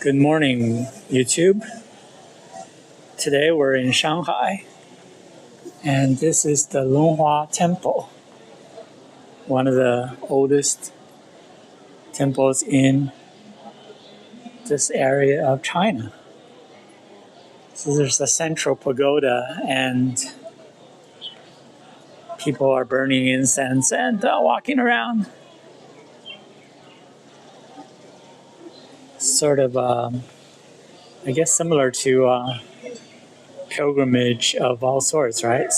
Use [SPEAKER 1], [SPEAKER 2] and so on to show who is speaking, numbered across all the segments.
[SPEAKER 1] Good morning, YouTube. Today we're in Shanghai, and this is the Longhua Temple, one of the oldest temples in this area of China. So there's a central pagoda, and people are burning incense and walking around. Sort of, I guess, similar to pilgrimage of all sorts, right?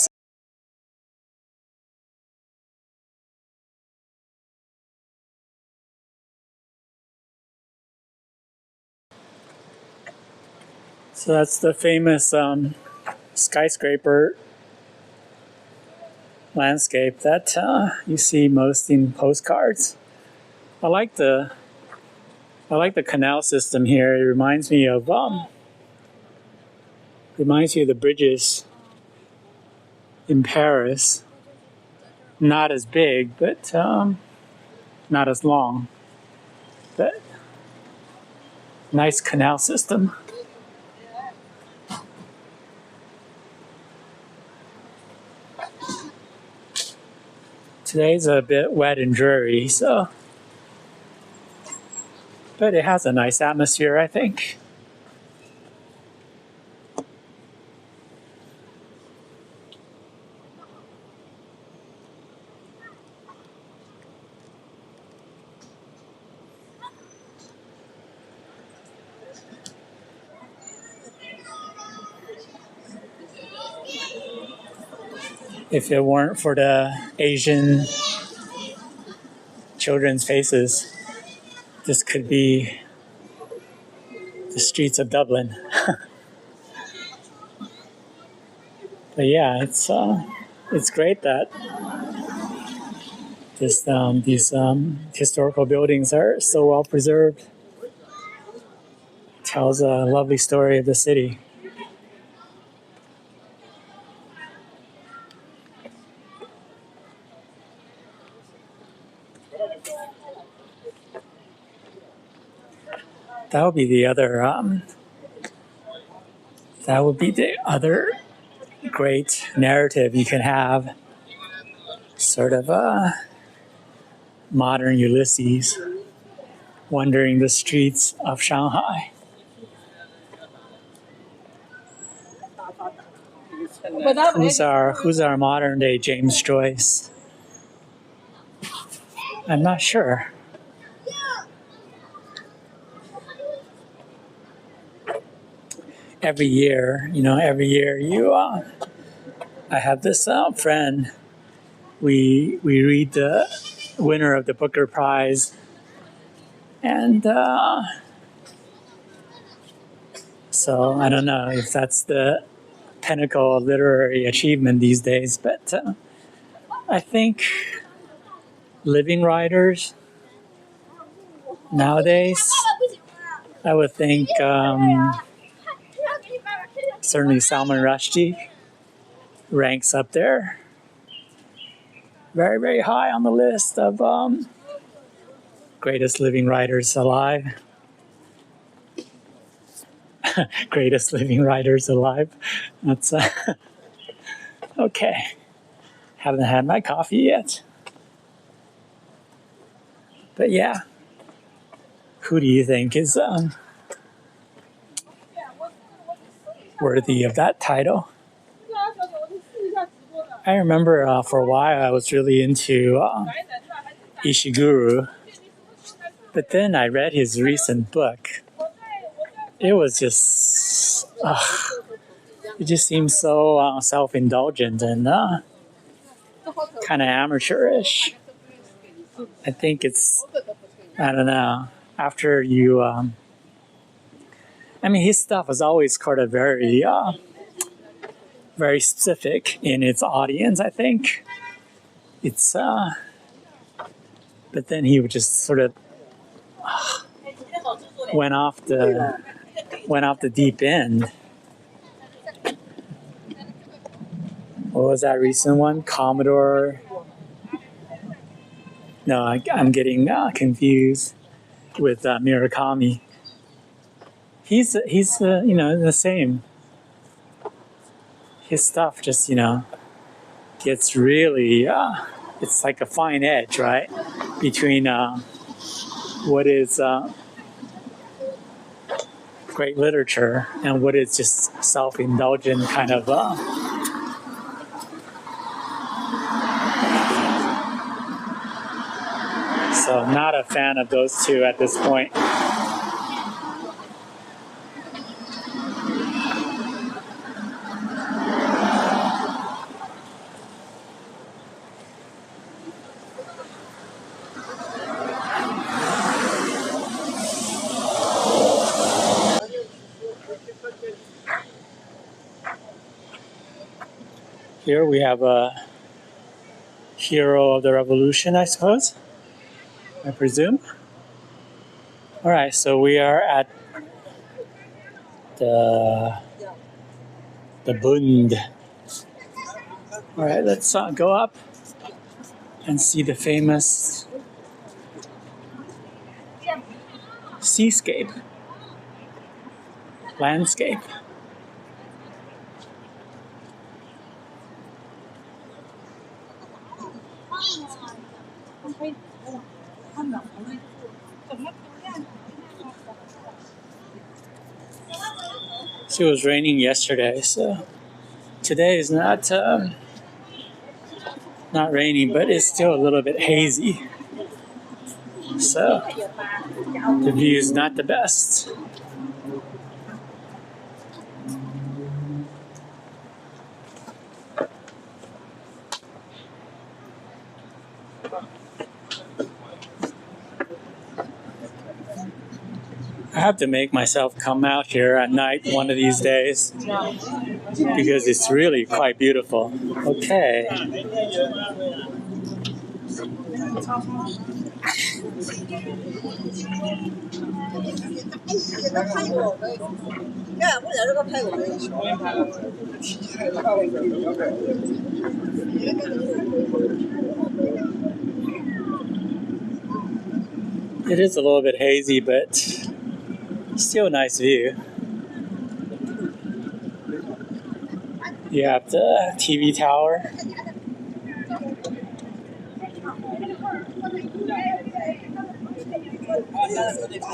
[SPEAKER 1] So that's the famous skyscraper landscape that you see most in postcards. I like the canal system here. It reminds me of the bridges in Paris. Not as big, but not as long. But nice canal system. Today's a bit wet and dreary, but it has a nice atmosphere, I think. If it weren't for the Asian children's faces, this could be the streets of Dublin. But yeah, it's great that these historical buildings are so well preserved. Tells a lovely story of the city. That would be the other great narrative you can have, sort of a modern Ulysses wandering the streets of Shanghai. Who's our modern day James Joyce? I'm not sure. Every year I have this friend. We read the winner of the Booker Prize, and so I don't know if that's the pinnacle of literary achievement these days, but I think living writers nowadays, I would think certainly Salman Rushdie ranks up there very, very high on the list of greatest living writers alive. Greatest living writers alive. That's okay. Haven't had my coffee yet. But yeah, who do you think is worthy of that title? I remember for a while I was really into Ishiguro, but then I read his recent book. It was just, it just seems so self-indulgent and kind of amateurish. I think it's, I don't know, after you, his stuff is always kind of very, very specific in its audience, I think. It's, but then he would just sort of went off the deep end. What was that recent one? Commodore? No, I'm getting confused with Murakami. he's the same. His stuff just gets really it's like a fine edge, right, between what is great literature and what is just self-indulgent kind of so I'm not a fan of those two at this point. Here we have a hero of the revolution, I suppose, I presume. All right, so we are at the Bund. All right, let's go up and see the famous seascape, landscape. So it was raining yesterday, so today is not rainy, but it's still a little bit hazy. So the view is not the best. I have to make myself come out here at night one of these days because it's really quite beautiful. Okay. It is a little bit hazy, but still a nice view. You have the TV tower.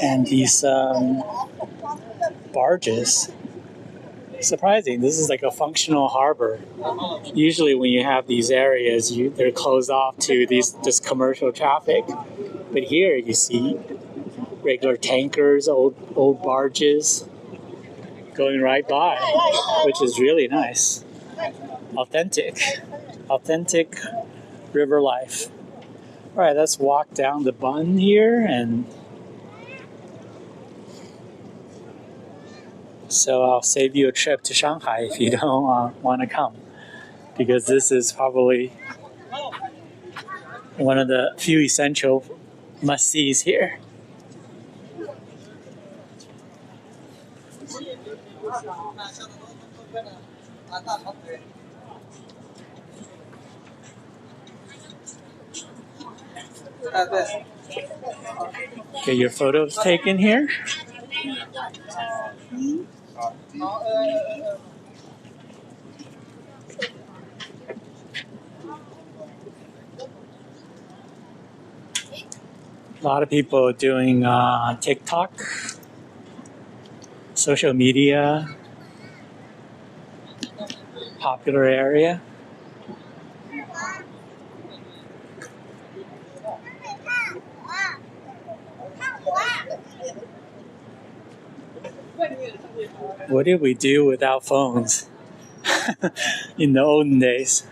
[SPEAKER 1] And these barges. Surprising, this is like a functional harbor. Usually when you have these areas, they're closed off to this commercial traffic. But here you see regular tankers, old barges going right by, which is really nice. Authentic river life. All right, let's walk down the Bund here, and so I'll save you a trip to Shanghai if you don't want to come, because this is probably one of the few essential must-sees here. Get your photos taken here. A lot of people doing TikTok, social media, popular area. What did we do without phones in the olden days?